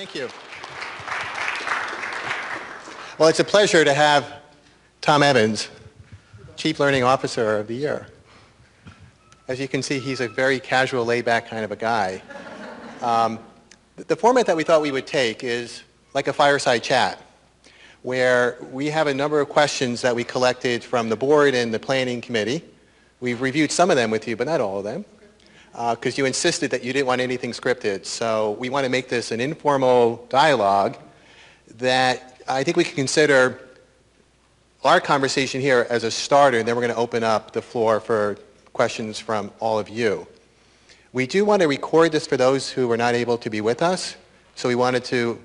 Thank you. Well, it's a pleasure to have Tom Evans, Chief Learning Officer of the Year. As you can see, he's a very casual, laid-back kind of a guy. The format that we thought we would take is like a fireside chat, where we have a number of questions that we collected from the board and the planning committee. We've reviewed some of them with you, but not all of them, because you insisted that you didn't want anything scripted. So we want to make this an informal dialogue that I think we can consider our conversation here as a starter, and then we're going to open up the floor for questions from all of you. We do want to record this for those who were not able to be with us, so we wanted to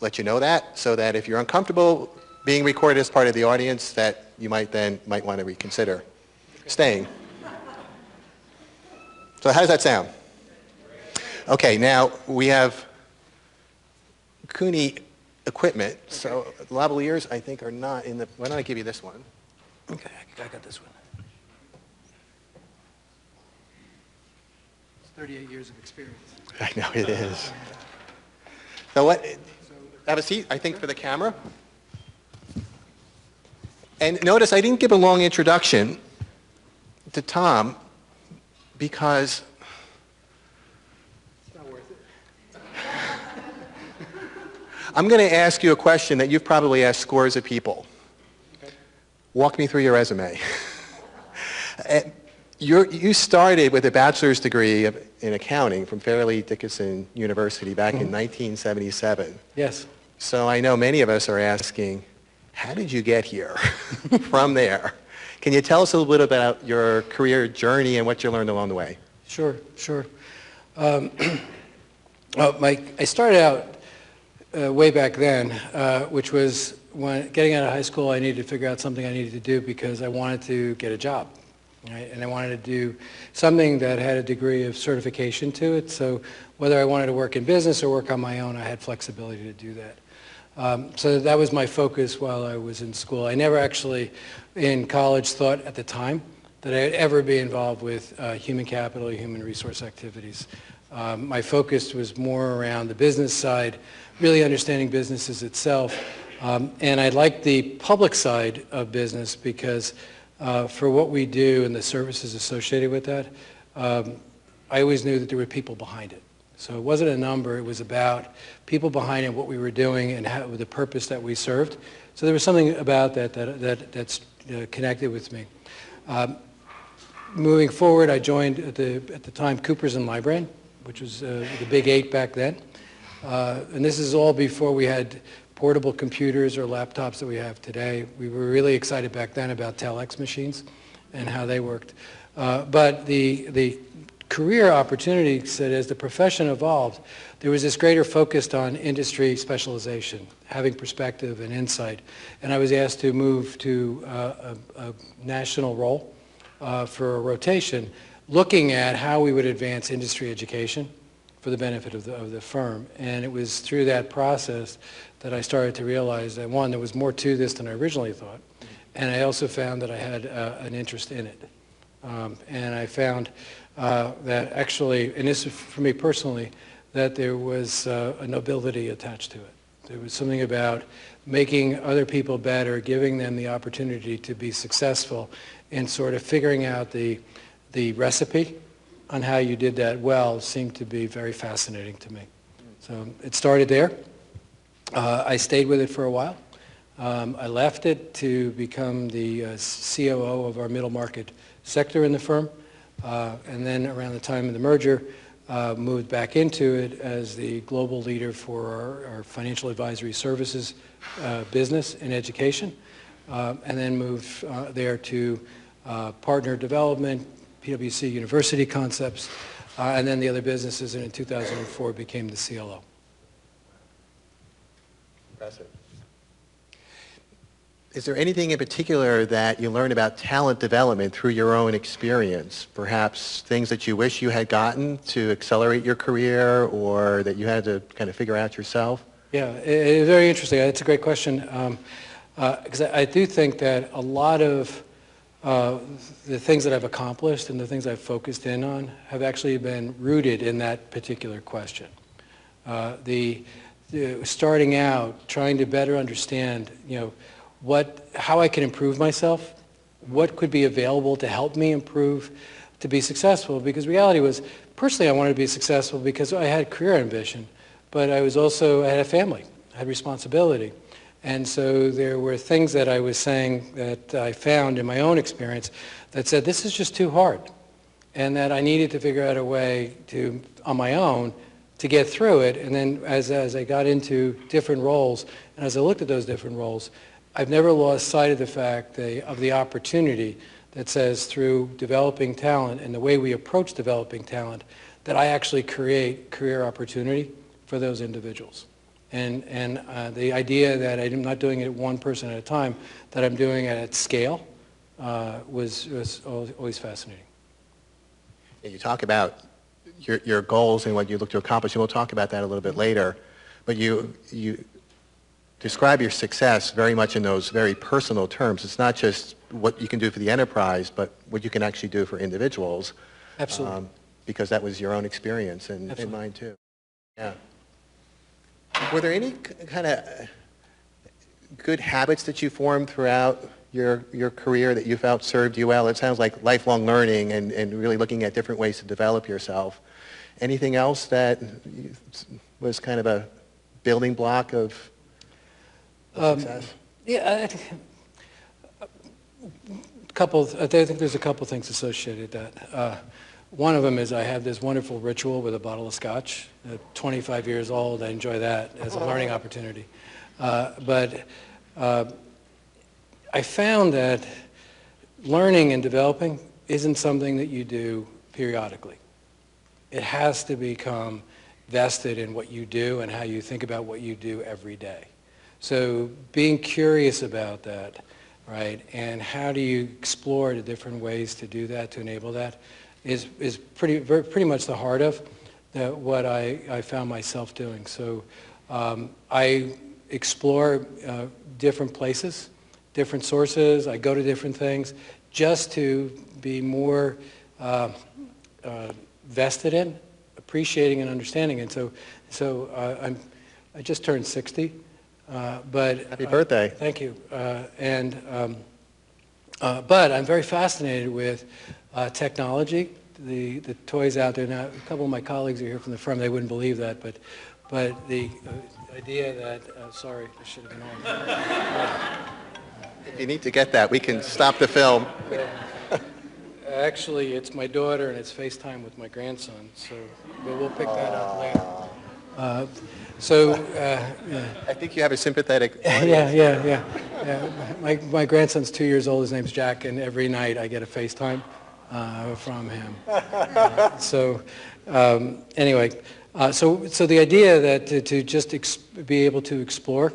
let you know that, so that if you're uncomfortable being recorded as part of the audience, that you might want to reconsider staying. So how does that sound? Okay, now we have CUNY equipment. So lavaliers, I think, are not in the, why don't I give you this one? Okay, I got this one. It's 38 years of experience. I know it is. So what, have a seat, I think, for the camera. And notice I didn't give a long introduction to Tom because it's not worth it. I'm going to ask you a question that you've probably asked scores of people. Okay. Walk me through your resume. You started with a bachelor's degree in accounting from Fairleigh Dickinson University back in 1977. Yes. So I know many of us are asking, how did you get here from there? Can you tell us a little bit about your career journey and what you learned along the way? Sure. I started out way back then, which was when getting out of high school, I needed to figure out something I needed to do because I wanted to get a job. Right? And I wanted to do something that had a degree of certification to it. So whether I wanted to work in business or work on my own, I had flexibility to do that. So that was my focus while I was in school. I never actually, in college, thought at the time that I'd ever be involved with human capital, human resource activities. My focus was more around the business side, really understanding businesses itself. And I liked the public side of business because for what we do and the services associated with that, I always knew that there were people behind it. So it wasn't a number, it was about people behind it, what we were doing, and how, the purpose that we served. So there was something about that's connected with me. Moving forward, I joined at the time Coopers and Lybrand, which was the big 8 back then. And this is all before we had portable computers or laptops that we have today. We were really excited back then about telex machines and how they worked. But the career opportunity said as the profession evolved, there was this greater focus on industry specialization, having perspective and insight. And I was asked to move to a national role for a rotation, looking at how we would advance industry education for the benefit of the firm. And it was through that process that I started to realize that, one, there was more to this than I originally thought. And I also found that I had an interest in it. And I found that actually, and this is for me personally, that there was a nobility attached to it. There was something about making other people better, giving them the opportunity to be successful, and sort of figuring out the recipe on how you did that well seemed to be very fascinating to me. So it started there. I stayed with it for a while. I left it to become the COO of our middle market sector in the firm. And then around the time of the merger, moved back into it as the global leader for our financial advisory services business and education. And then moved there to partner development, PwC University Concepts, and then the other businesses, and in 2004 became the CLO. Impressive. Is there anything in particular that you learned about talent development through your own experience? Perhaps things that you wish you had gotten to accelerate your career or that you had to kind of figure out yourself? Yeah, it's very interesting. It's a great question. Because I do think that a lot of the things that I've accomplished and the things I've focused in on have actually been rooted in that particular question. The starting out, trying to better understand, how I can improve myself, what could be available to help me improve, to be successful. Because reality was, personally, I wanted to be successful because I had career ambition, but I had a family, I had responsibility. And so there were things that I was saying that I found in my own experience that said, this is just too hard. And that I needed to figure out a way to, on my own, to get through it. And then as I got into different roles, and as I looked at those different roles, I've never lost sight of the fact of the opportunity that says through developing talent and the way we approach developing talent, that I actually create career opportunity for those individuals. And the idea that I'm not doing it one person at a time, that I'm doing it at scale, was always fascinating. You talk about your goals and what you look to accomplish, and we'll talk about that a little bit later. But you describe your success very much in those very personal terms. It's not just what you can do for the enterprise, but what you can actually do for individuals. Absolutely. Because that was your own experience and mine too. Yeah. Were there any kind of good habits that you formed throughout your career that you felt served you well? It sounds like lifelong learning and really looking at different ways to develop yourself. Anything else that was kind of a building block of success? Yeah, I think there's a couple things associated with that. One of them is I have this wonderful ritual with a bottle of scotch. At 25 years old, I enjoy that as a learning opportunity. But I found that learning and developing isn't something that you do periodically. It has to become vested in what you do and how you think about what you do every day. So being curious about that, right, and how do you explore the different ways to do that, to enable that, is pretty much the heart of what I found myself doing. So I explore different places, different sources. I go to different things just to be more vested in, appreciating and understanding. And so I just turned 60. But happy birthday! Thank you. But I'm very fascinated with technology, the toys out there now. A couple of my colleagues are here from the firm. They wouldn't believe that, but the idea that sorry, this should have been on. If you need to get that, we can stop the film. Actually, it's my daughter, and it's FaceTime with my grandson. So, but we'll pick that up later. I think you have a sympathetic audience. Yeah. My grandson's 2 years old. His name's Jack, and every night I get a FaceTime from him. Anyway, so the idea that to just be able to explore,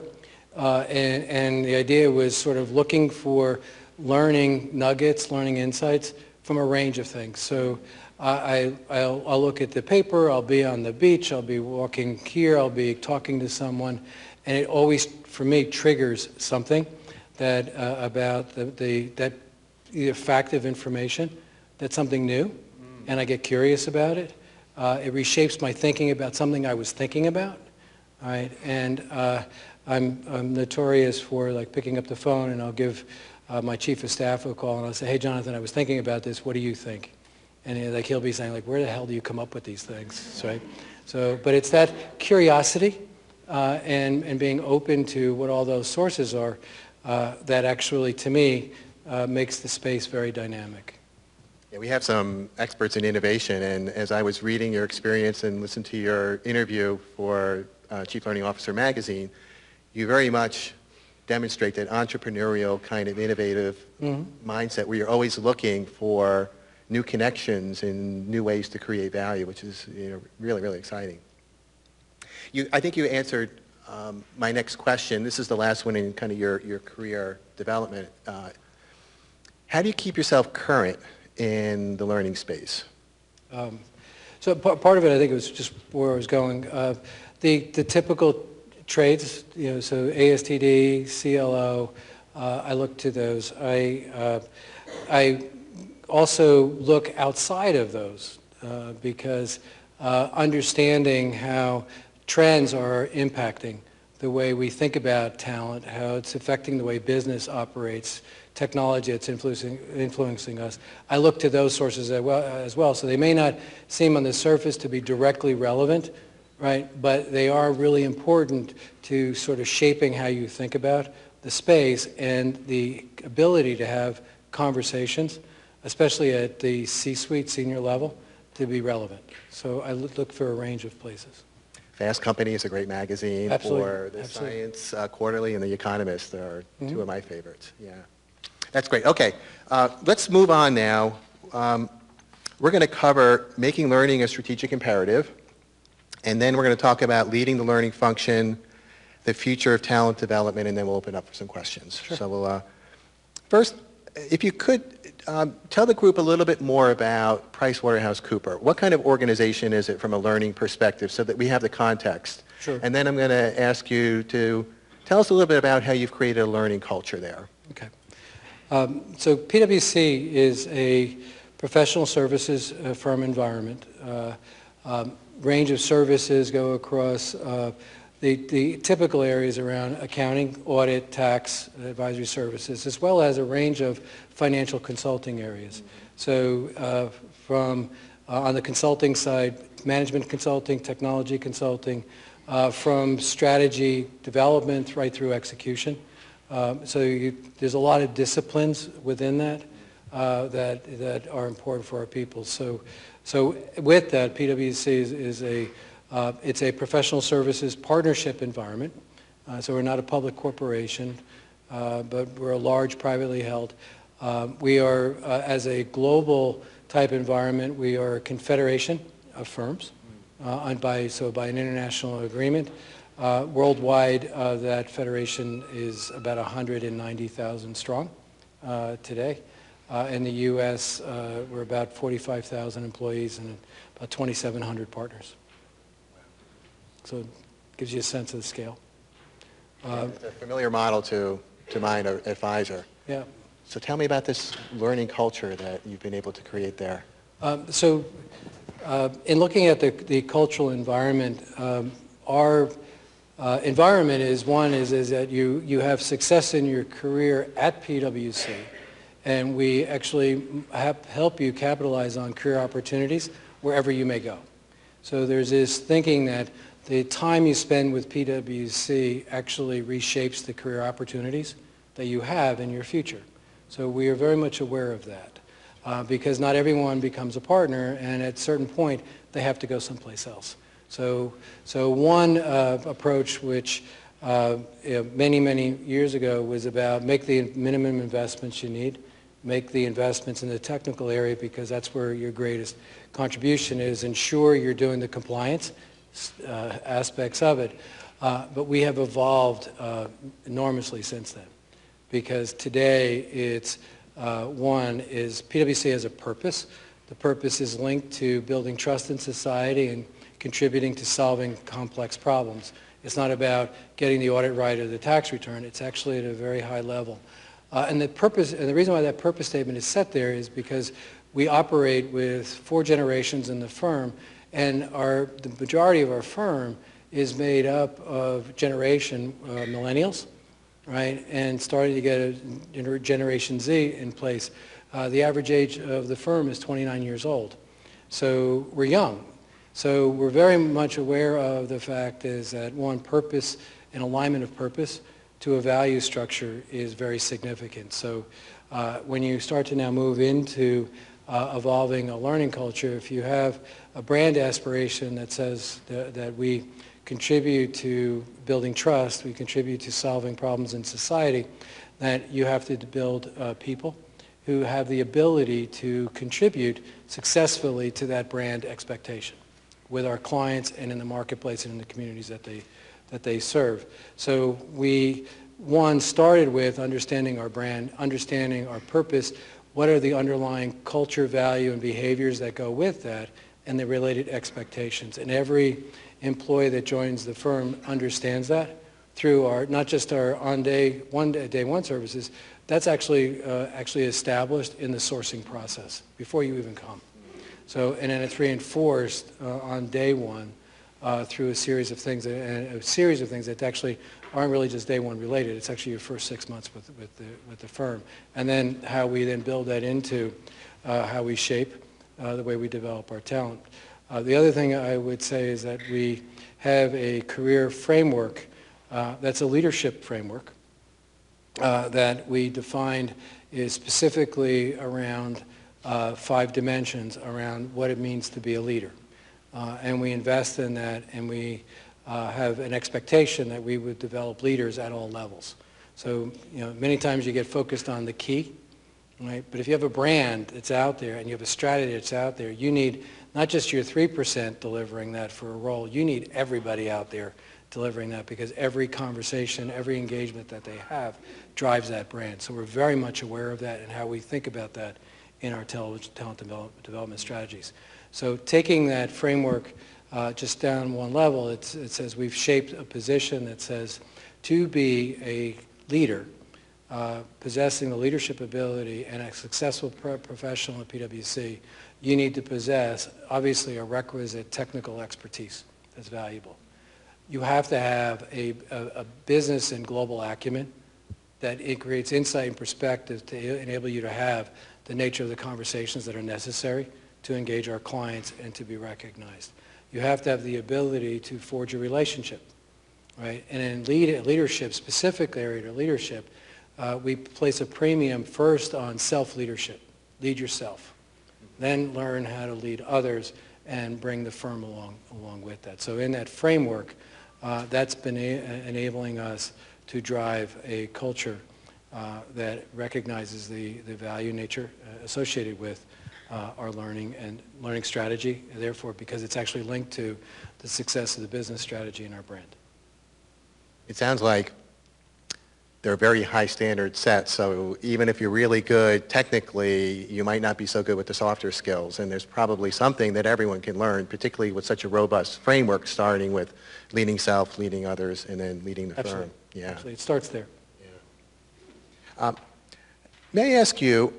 and the idea was sort of looking for learning nuggets, learning insights from a range of things. So I'll look at the paper, I'll be on the beach, I'll be walking here, I'll be talking to someone, and it always, for me, triggers something that about that either fact of information, that's something new, and I get curious about it. It reshapes my thinking about something I was thinking about, right? And I'm notorious for like picking up the phone, and I'll give my chief of staff a call, and I'll say, hey, Jonathan, I was thinking about this, what do you think? And he'll be saying, like, where the hell do you come up with these things, right? So, but it's that curiosity and being open to what all those sources are that actually, to me, makes the space very dynamic. Yeah, we have some experts in innovation, and as I was reading your experience and listened to your interview for Chief Learning Officer magazine, you very much demonstrate that entrepreneurial kind of innovative mindset where you're always looking for new connections and new ways to create value, which is really, really exciting. I think you answered my next question. This is the last one in kind of your career development. How do you keep yourself current in the learning space? So part of it, I think, was just where I was going. The typical trades, so ASTD, CLO, I look to those. I also look outside of those because understanding how trends are impacting the way we think about talent, how it's affecting the way business operates, technology that's influencing us. I look to those sources as well. So they may not seem on the surface to be directly relevant, right? But they are really important to sort of shaping how you think about the space and the ability to have conversations, especially at the C-suite, senior level, to be relevant. So I look for a range of places. Fast Company is a great magazine. Absolutely. Or the Absolutely. Science Quarterly and The Economist are two of my favorites. Yeah. That's great. Okay. Let's move on now. We're going to cover making learning a strategic imperative, and then we're going to talk about leading the learning function, the future of talent development, and then we'll open up for some questions. Sure. So we'll, first, if you could tell the group a little bit more about PricewaterhouseCoopers. What kind of organization is it from a learning perspective so that we have the context? Sure. And then I'm going to ask you to tell us a little bit about how you've created a learning culture there. Okay. So PwC is a professional services firm environment. Range of services go across the typical areas around accounting, audit, tax, advisory services, as well as a range of financial consulting areas. So from on the consulting side, management consulting, technology consulting, from strategy development right through execution. So there's a lot of disciplines within that that are important for our people. So with that, PwC it's a professional services partnership environment. So we're not a public corporation, but we're a large privately held. We are, as a global type environment, we are a confederation of firms, by an international agreement. Worldwide, that federation is about 190,000 strong today. In the U.S., we're about 45,000 employees and about 2,700 partners. So it gives you a sense of the scale. It's a familiar model to mine at Pfizer. Yeah. So tell me about this learning culture that you've been able to create there. In looking at the cultural environment, our environment is that you have success in your career at PwC, and we actually help you capitalize on career opportunities wherever you may go. So there's this thinking that the time you spend with PwC actually reshapes the career opportunities that you have in your future. So we are very much aware of that because not everyone becomes a partner, and at a certain point they have to go someplace else. So one approach which many years ago was about make the minimum investments you need, make the investments in the technical area because that's where your greatest contribution is, ensure you're doing the compliance aspects of it. But we have evolved enormously since then because today it's one is PwC has a purpose. The purpose is linked to building trust in society and contributing to solving complex problems. It's not about getting the audit right or the tax return. It's actually at a very high level. And the reason why that purpose statement is set there is because we operate with 4 generations in the firm, and the majority of our firm is made up of millennials, right, and starting to get a Generation Z in place. The average age of the firm is 29 years old. So we're young. So we're very much aware of the fact is that one, purpose and alignment of purpose to a value structure is very significant. So when you start to now move into evolving a learning culture, if you have a brand aspiration that says that we contribute to building trust, we contribute to solving problems in society, that you have to build people who have the ability to contribute successfully to that brand expectation with our clients and in the marketplace and in the communities that they serve. So we, one, started with understanding our brand, understanding our purpose, what are the underlying culture, value, and behaviors that go with that, and the related expectations. And every employee that joins the firm understands that through our, not just our day one services, that's actually established in the sourcing process before you even come. So, and then it's reinforced on day one through a series of things, that actually aren't really just day one related. It's actually your first 6 months with the firm. And then how we then build that into how we shape the way we develop our talent. The other thing I would say is that we have a career framework that's a leadership framework that we defined is specifically around 5 dimensions around what it means to be a leader. And we invest in that, and we have an expectation that we would develop leaders at all levels. So, many times you get focused on the key, right? But if you have a brand that's out there and you have a strategy that's out there, you need not just your 3% delivering that for a role, you need everybody out there delivering that, because every conversation, every engagement that they have drives that brand. So we're very much aware of that and how we think about that in our talent development strategies. So taking that framework just down one level, it says we've shaped a position that says to be a leader, possessing the leadership ability and a successful professional at PwC, you need to possess, obviously, a requisite technical expertise that's valuable. You have to have a business and global acumen that it creates insight and perspective to enable you to have the nature of the conversations that are necessary to engage our clients and to be recognized. You have to have the ability to forge a relationship, right? And in leadership, specific area to leadership, we place a premium first on self-leadership. Lead yourself. Then learn how to lead others and bring the firm along with that. So in that framework, that's been enabling us to drive a culture that recognizes the value nature associated with our learning and learning strategy, and therefore because it's actually linked to the success of the business strategy in our brand. It sounds like there are very high standards set, so even if you're really good technically, you might not be so good with the softer skills, and there's probably something that everyone can learn, particularly with such a robust framework, starting with leading self, leading others, and then leading the Absolutely. firm. Yeah. Absolutely. It starts there. Yeah. May I ask you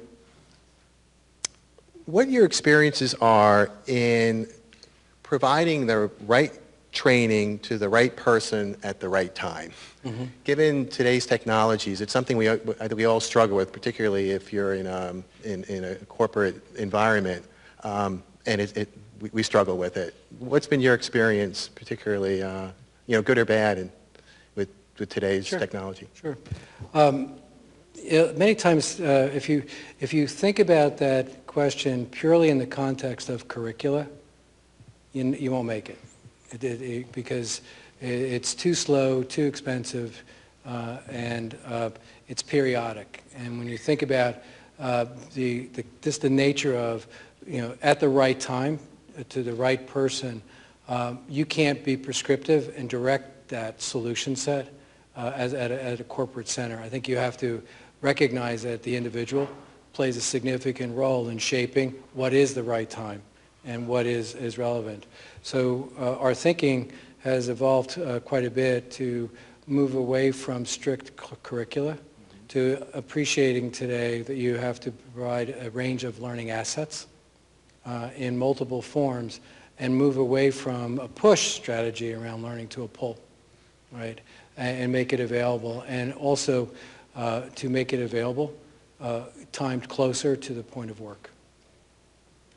what your experiences are in providing the right training to the right person at the right time? Mm-hmm. Given today's technologies, it's something I think we all struggle with, particularly if you're in a corporate environment, and we struggle with it. What's been your experience, particularly, good or bad, with today's technology? Sure. Many times, if you think about that question purely in the context of curricula, you won't make it. Because it's too slow, too expensive, and it's periodic. And when you think about just the nature of, at the right time, to the right person, you can't be prescriptive and direct that solution set at a corporate center. I think you have to recognize that the individual plays a significant role in shaping what is the right time and what is relevant. So our thinking has evolved quite a bit to move away from strict curricula to appreciating today that you have to provide a range of learning assets in multiple forms and move away from a push strategy around learning to a pull, right? And make it available, and also to make it available timed closer to the point of work.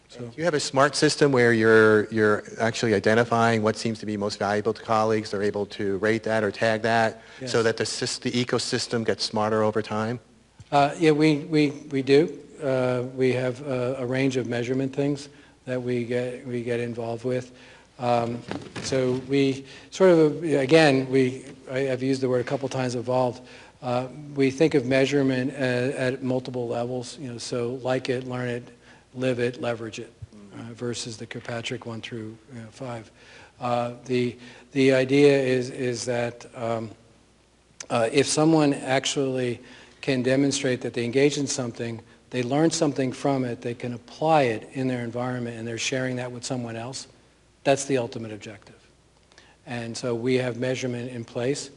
So, do you have a smart system where you're actually identifying what seems to be most valuable to colleagues? They're able to rate that or tag that, yes, so that the ecosystem gets smarter over time? Yeah, we do. We have a range of measurement things that we get involved with. So we sort of, again, I've used the word a couple times, evolved. We think of measurement at multiple levels, so like it, learn it, live it, leverage it, versus the Kirkpatrick 1 through 5. The idea is that if someone actually can demonstrate that they engage in something, they learn something from it, they can apply it in their environment, and they're sharing that with someone else, that's the ultimate objective. And so we have measurement in place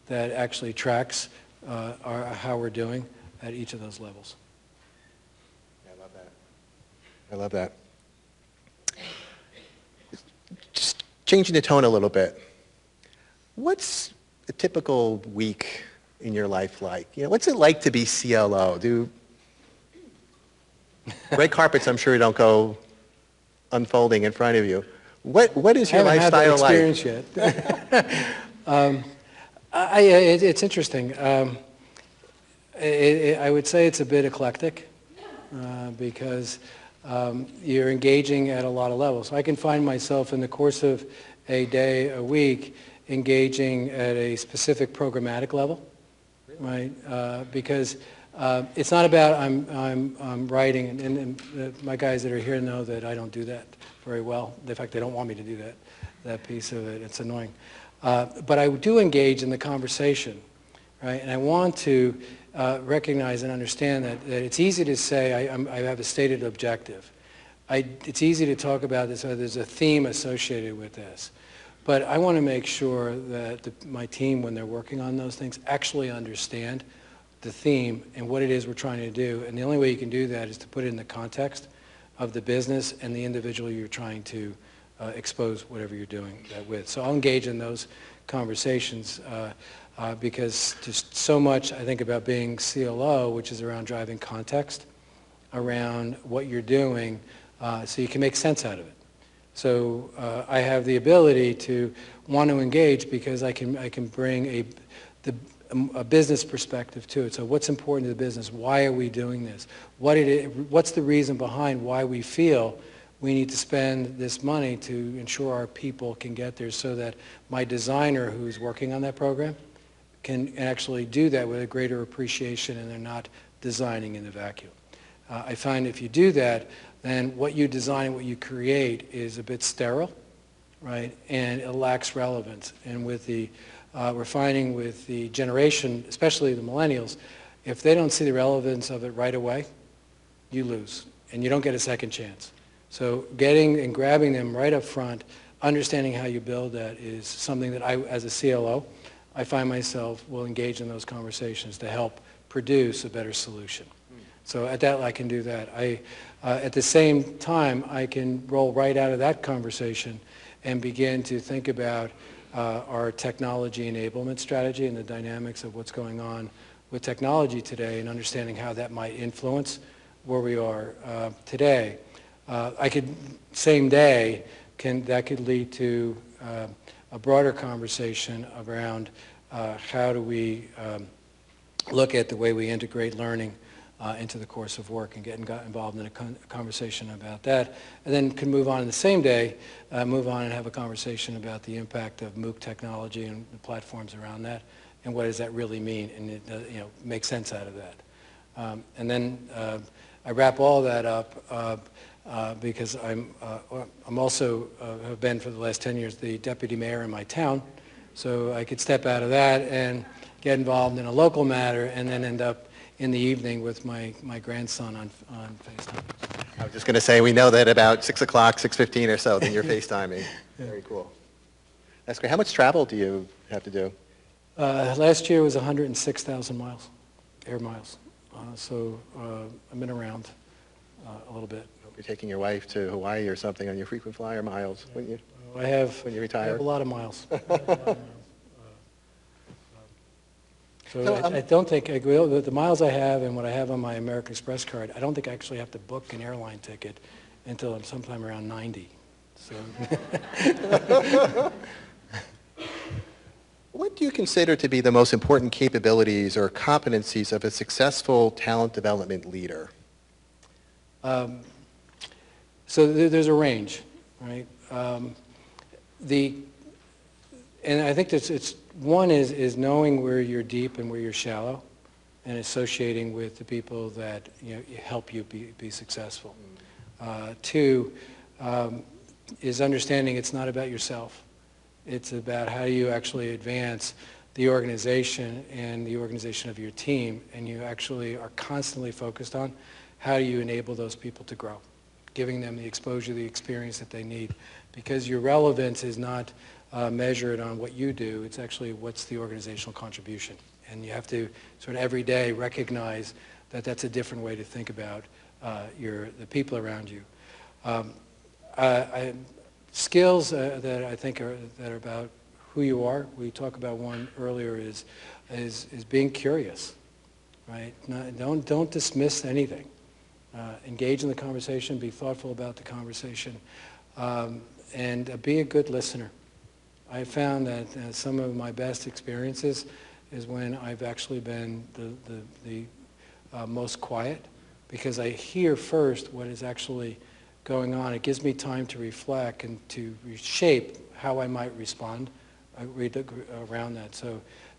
that actually tracks how we're doing at each of those levels. I love that. changing the tone a little bit, what's a typical week in your life like? You know, what's it like to be CLO? Do red carpets, I'm sure, don't go unfolding in front of you. What is your lifestyle like? I haven't had that experience yet. It's interesting. I would say it's a bit eclectic because you're engaging at a lot of levels. So I can find myself in the course of a day, a week, engaging at a specific programmatic level, right? Because it's not about I'm writing, and my guys that are here know that I don't do that very well. In fact, they don't want me to do that piece of it. It's annoying. But I do engage in the conversation, right? And I want to recognize and understand that it's easy to say I have a stated objective. It's easy to talk about this, or there's a theme associated with this. But I want to make sure that my team, when they're working on those things, actually understand the theme and what it is we're trying to do. And the only way you can do that is to put it in the context of the business and the individual you're trying to expose whatever you're doing that with. So I'll engage in those conversations because just so much I think about being CLO, which is around driving context around what you're doing so you can make sense out of it. So I have the ability to want to engage because I can bring a business perspective to it. So what's important to the business? Why are we doing this? What's the reason behind why we feel we need to spend this money to ensure our people can get there so that my designer who's working on that program can actually do that with a greater appreciation and they're not designing in the vacuum. I find if you do that, then what you design, what you create is a bit sterile, right? And it lacks relevance. And with we're finding with the generation, especially the millennials, if they don't see the relevance of it right away, you lose, and you don't get a second chance. So getting and grabbing them right up front, understanding how you build that is something that I, as a CLO, I find myself will engage in those conversations to help produce a better solution. So at that, I can do that. At the same time, I can roll right out of that conversation and begin to think about our technology enablement strategy and the dynamics of what's going on with technology today and understanding how that might influence where we are today. I could, same day, that could lead to a broader conversation around how do we look at the way we integrate learning into the course of work and got involved in a conversation about that. And then can move on in the same day, move on and have a conversation about the impact of MOOC technology and the platforms around that and what does that really mean and make sense out of that. And then I wrap all that up because I'm also have been for the last 10 years the deputy mayor in my town, so I could step out of that and get involved in a local matter and then end up in the evening with my grandson on FaceTime. I was just going to say, we know that about 6 o'clock, 6:15 or so, then you're FaceTiming. Yeah. Very cool. That's great. How much travel do you have to do? Last year was 106,000 miles, air miles. So I've been around a little bit. Hope you're taking your wife to Hawaii or something on your frequent flyer miles, wouldn't you? I have, when you retire? I have a lot of miles. So I don't think, the miles I have and what I have on my American Express card, I don't think I actually have to book an airline ticket until I'm sometime around 90. So. What do you consider to be the most important capabilities or competencies of a successful talent development leader? So there's a range, right? And I think one is knowing where you're deep and where you're shallow and associating with the people that help you be successful. Two is understanding it's not about yourself. It's about how you actually advance the organization and the organization of your team, and you actually are constantly focused on how do you enable those people to grow, giving them the exposure, the experience that they need, because your relevance is not measured on what you do, it's actually what's the organizational contribution. And you have to sort of every day recognize that that's a different way to think about the people around you. Skills that I think are about who you are. We talked about one earlier is being curious, right? Don't dismiss anything. Engage in the conversation. Be thoughtful about the conversation, and be a good listener. I found that some of my best experiences is when I've actually been the most quiet, because I hear first what is actually going on. It gives me time to reflect and to reshape how I might respond around that.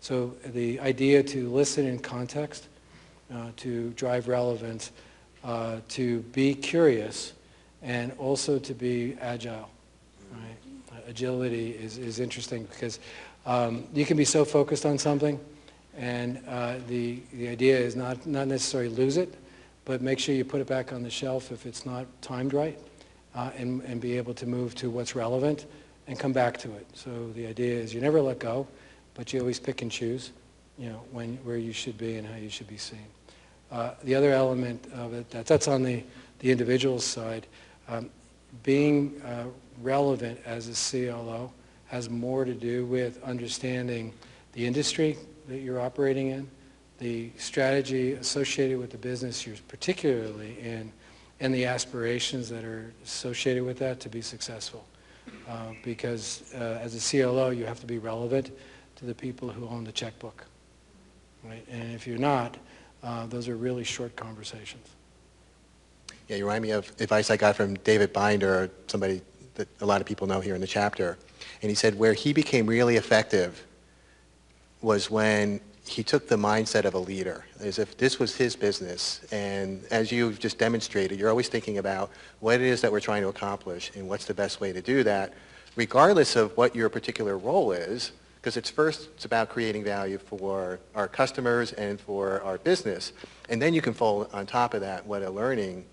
So the idea to listen in context, to drive relevance, to be curious, and also to be agile. Right? Agility is interesting because you can be so focused on something, and the idea is not necessarily lose it, but make sure you put it back on the shelf if it's not timed right, and be able to move to what's relevant and come back to it. So the idea is you never let go, but you always pick and choose, where you should be and how you should be seen. The other element of it, that's on the individual's side, being relevant as a CLO has more to do with understanding the industry that you're operating in, the strategy associated with the business you're particularly in, and the aspirations that are associated with that to be successful. Because as a CLO, you have to be relevant to the people who own the checkbook. Right? And if you're not, those are really short conversations. Yeah, you remind me of advice I got from David Binder, somebody that a lot of people know here in the chapter. And he said where he became really effective was when he took the mindset of a leader, as if this was his business. And as you've just demonstrated, you're always thinking about what it is that we're trying to accomplish and what's the best way to do that, regardless of what your particular role is, because it's about creating value for our customers and for our business. And then you can fold on top of that what a learning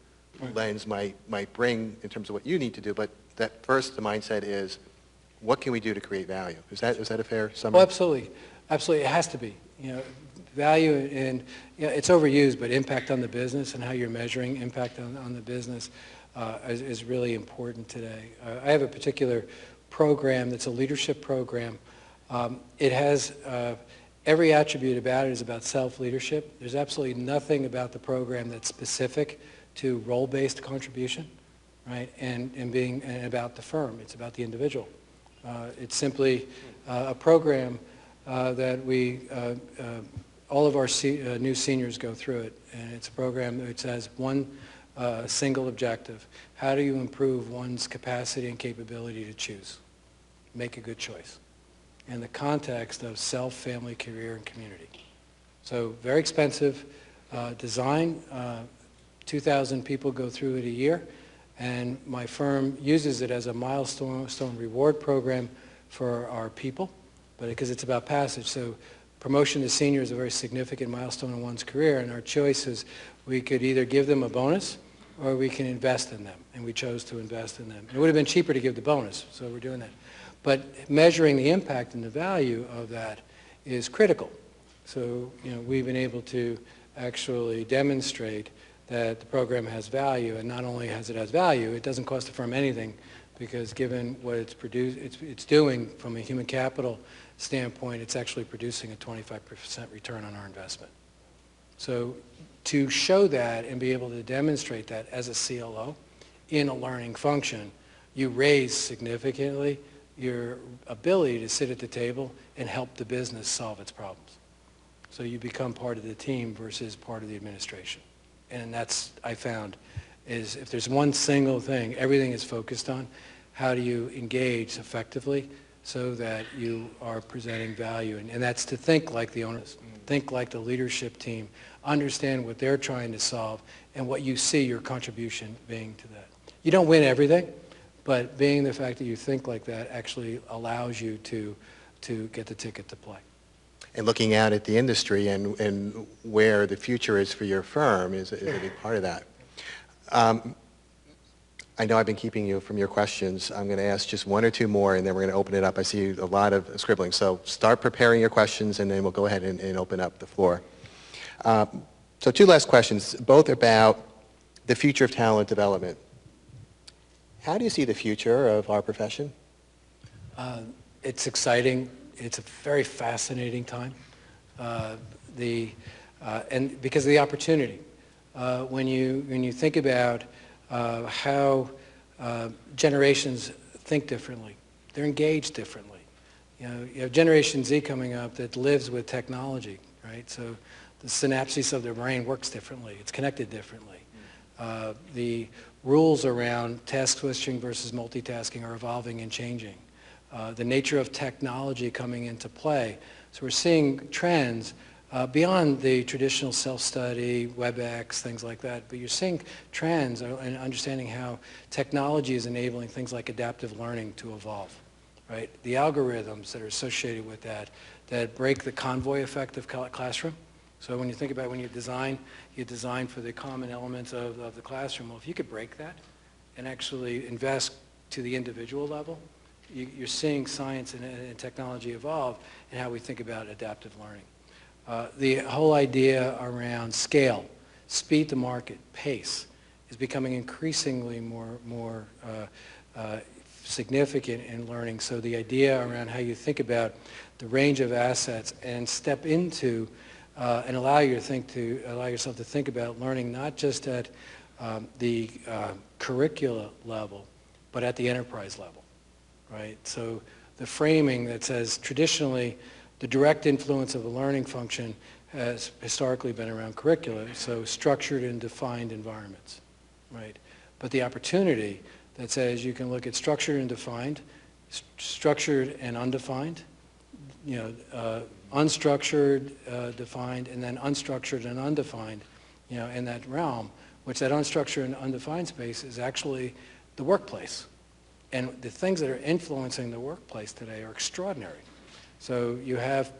lens might bring in terms of what you need to do. But that first, the mindset is, what can we do to create value? Is that a fair summary? Oh, absolutely. Absolutely, it has to be. Value and it's overused, but impact on the business and how you're measuring impact on the business is really important today. I have a particular program that's a leadership program. It has every attribute about it is about self-leadership. There's absolutely nothing about the program that's specific to role-based contribution, right? And about the firm. It's about the individual. It's simply a program that all of our new seniors go through it, and it's a program that has one single objective. How do you improve one's capacity and capability to choose? Make a good choice in the context of self, family, career, and community. So very expensive design. 2,000 people go through it a year, and my firm uses it as a milestone reward program for our people, but because it's about passage. So promotion to senior is a very significant milestone in one's career, and our choice is we could either give them a bonus or we can invest in them, and we chose to invest in them. It would have been cheaper to give the bonus, so we're doing that. But measuring the impact and the value of that is critical. So we've been able to actually demonstrate that the program has value, and not only has value, it doesn't cost the firm anything, because given what it's doing from a human capital standpoint, it's actually producing a 25% return on our investment. So to show that and be able to demonstrate that as a CLO in a learning function, you raise significantly your ability to sit at the table and help the business solve its problems. So you become part of the team versus part of the administration. And that's, I found, is if there's one single thing everything is focused on, how do you engage effectively so that you are presenting value? And that's to think like the owners, think like the leadership team, understand what they're trying to solve and what you see your contribution being to that. You don't win everything, but being the fact that you think like that actually allows you to get the ticket to play. And looking out at the industry and where the future is for your firm is a big part of that. I know I've been keeping you from your questions. I'm going to ask just one or two more, and then we're going to open it up. I see a lot of scribbling. So start preparing your questions, and then we'll go ahead and open up the floor. So two last questions, both about the future of talent development. How do you see the future of our profession? It's exciting. It's a very fascinating time. And because of the opportunity. When you think about how generations think differently, they're engaged differently. You have Generation Z coming up that lives with technology, right? So the synapses of their brain works differently. It's connected differently. The rules around task switching versus multitasking are evolving and changing. The nature of technology coming into play. So we're seeing trends beyond the traditional self-study, WebEx, things like that, but you're seeing trends and understanding how technology is enabling things like adaptive learning to evolve, right? The algorithms that are associated with that break the convoy effect of classroom. So when you think about when you design for the common elements of the classroom. Well, if you could break that and actually invest to the individual level, you're seeing science and technology evolve in how we think about adaptive learning. The whole idea around scale, speed to market, pace, is becoming increasingly more significant in learning. So the idea around how you think about the range of assets and step into and allow yourself to think about learning not just at the curricula level, but at the enterprise level, right? So the framing that says traditionally the direct influence of a learning function has historically been around curricula, so structured and defined environments, right? But the opportunity that says you can look at structured and defined, structured and undefined, unstructured, defined, and then unstructured and undefined, in that realm, which that unstructured and undefined space is actually the workplace. And the things that are influencing the workplace today are extraordinary. So you have,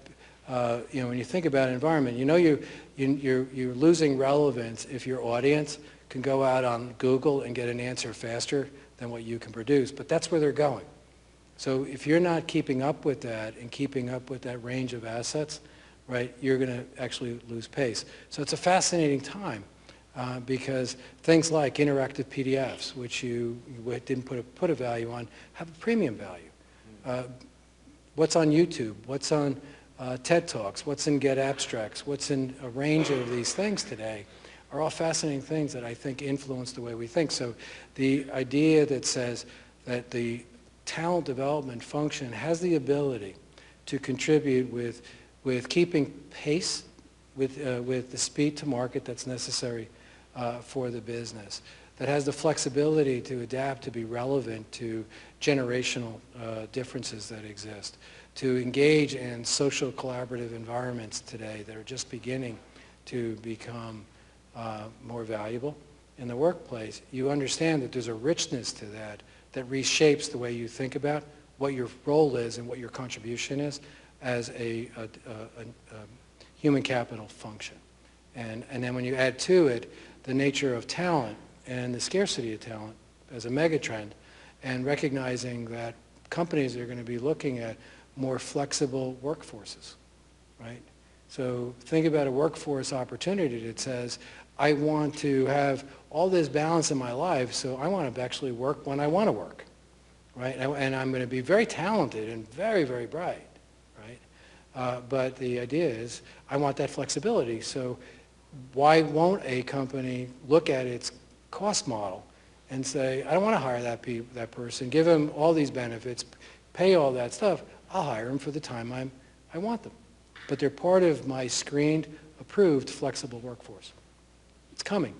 when you think about environment, you're losing relevance if your audience can go out on Google and get an answer faster than what you can produce. But that's where they're going. So if you're not keeping up with that and keeping up with that range of assets, right, you're going to actually lose pace. So it's a fascinating time because things like interactive PDFs, which you didn't put a value on, have a premium value. What's on YouTube, what's on TED Talks, what's in Get Abstracts, what's in a range of these things today are all fascinating things that I think influence the way we think. So the idea that says that the talent development function has the ability to contribute with keeping pace with the speed to market that's necessary for the business, that has the flexibility to adapt to be relevant to generational differences that exist, to engage in social collaborative environments today that are just beginning to become more valuable in the workplace. You understand that there's a richness to that reshapes the way you think about what your role is and what your contribution is as a human capital function. And then when you add to it the nature of talent and the scarcity of talent as a megatrend, and recognizing that companies are going to be looking at more flexible workforces, right? So think about a workforce opportunity that says, I want to have all this balance in my life, so I want to actually work when I want to work, right? And I'm going to be very talented and very, very bright, right? But the idea is, I want that flexibility, so why won't a company look at its cost model and say, I don't want to hire that person, give them all these benefits, pay all that stuff, I'll hire them for the time I want them. But they're part of my screened, approved, flexible workforce. It's coming.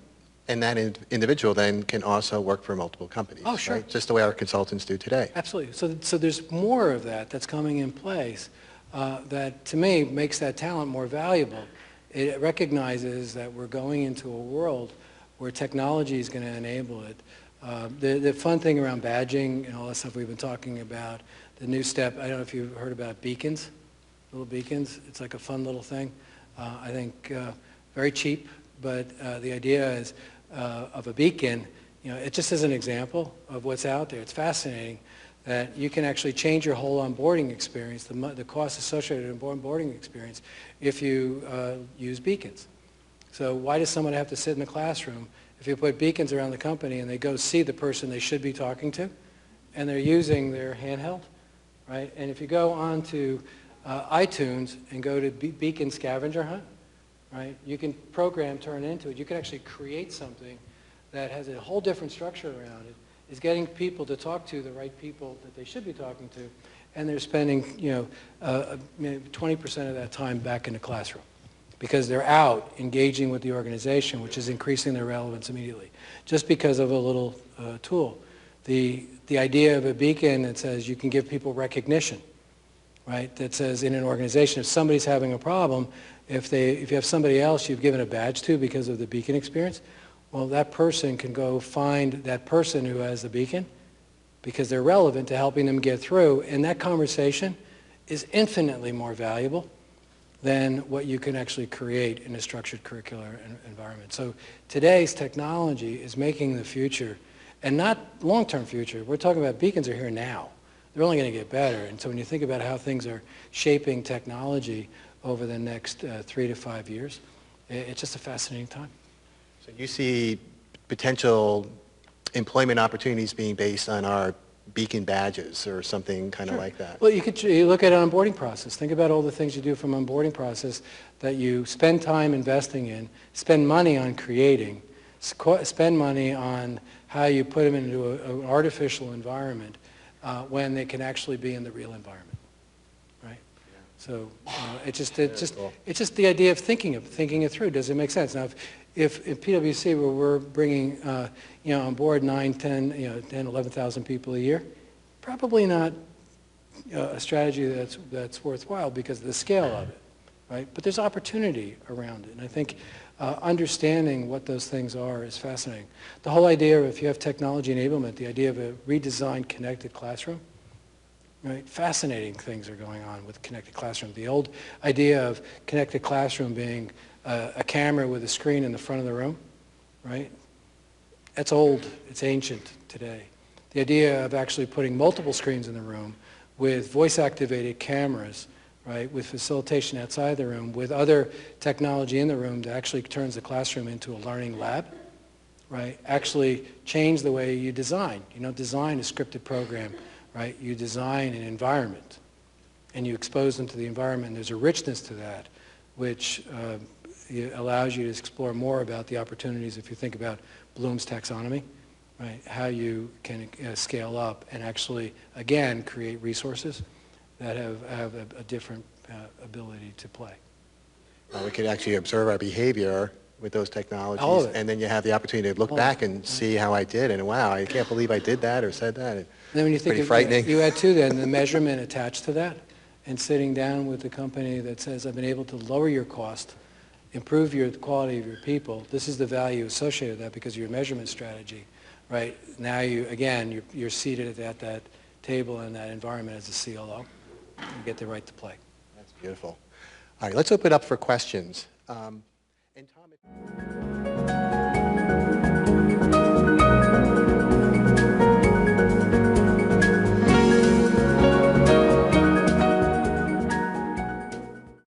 And that individual then can also work for multiple companies. Oh, sure. Right? Just the way our consultants do today. Absolutely. So there's more of that's coming in place that, to me, makes that talent more valuable. It recognizes that we're going into a world where technology is going to enable it. The fun thing around badging and all that stuff we've been talking about, the new step, I don't know if you've heard about beacons, little beacons. It's like a fun little thing. I think very cheap, but the idea is of a beacon, it just is an example of what's out there. It's fascinating that you can actually change your whole onboarding experience, the cost associated with onboarding experience, if you use beacons. So why does someone have to sit in the classroom If you put beacons around the company and they go see the person they should be talking to, and they're using their handheld, right? And if you go on to iTunes and go to Beacon Scavenger Hunt, right? You can program, turn into it. You can actually create something that has a whole different structure around it. Is getting people to talk to the right people that they should be talking to, and they're spending 20% of that time back in the classroom because they're out engaging with the organization, which is increasing their relevance immediately, just because of a little tool. The idea of a beacon that says you can give people recognition, right? That says in an organization, if somebody's having a problem, if you have somebody else you've given a badge to because of the beacon experience, well, that person can go find that person who has the beacon because they're relevant to helping them get through, and that conversation is infinitely more valuable than what you can actually create in a structured curricular environment. So today's technology is making the future, and not long-term future. We're talking about beacons are here now. They're only going to get better, and so when you think about how things are shaping technology over the next 3 to 5 years, it's just a fascinating time. So you see potential employment opportunities being based on our beacon badges or something kind of like that? Well, you look at an onboarding process. Think about all the things you do from an onboarding process that you spend time investing in, spend money on creating, spend money on how you put them into an artificial environment when they can actually be in the real environment, right? Yeah. So it's just the idea of thinking it through. Does it make sense? Now, if PwC where we're bringing on board 9, 10, 11,000 people a year, probably not a strategy that's worthwhile because of the scale of it, right? But there's opportunity around it, and I think understanding what those things are is fascinating. The whole idea of if you have technology enablement, the idea of a redesigned connected classroom, right? Fascinating things are going on with connected classroom. The old idea of connected classroom being a camera with a screen in the front of the room, right? That's old, it's ancient today. The idea of actually putting multiple screens in the room with voice-activated cameras, right, with facilitation outside the room, with other technology in the room that actually turns the classroom into a learning lab, right, actually change the way you design. You don't design a scripted program, right? You design an environment, and you expose them to the environment. There's a richness to that, which allows you to explore more about the opportunities if you think about Bloom's taxonomy, right? How you can scale up and actually, again, create resources that have a different ability to play. We could actually observe our behavior with those technologies, and then you have the opportunity to look back and see how I did, and wow, I can't believe I did that or said that. Then when you think pretty frightening. You add to then the measurement attached to that, and sitting down with the company that says, I've been able to lower your cost, improve the quality of your people. This is the value associated with that because of your measurement strategy, right? Now you're seated at that table in that environment as a CLO. You get the right to play. That's beautiful. All right, let's open it up for questions. And Tom,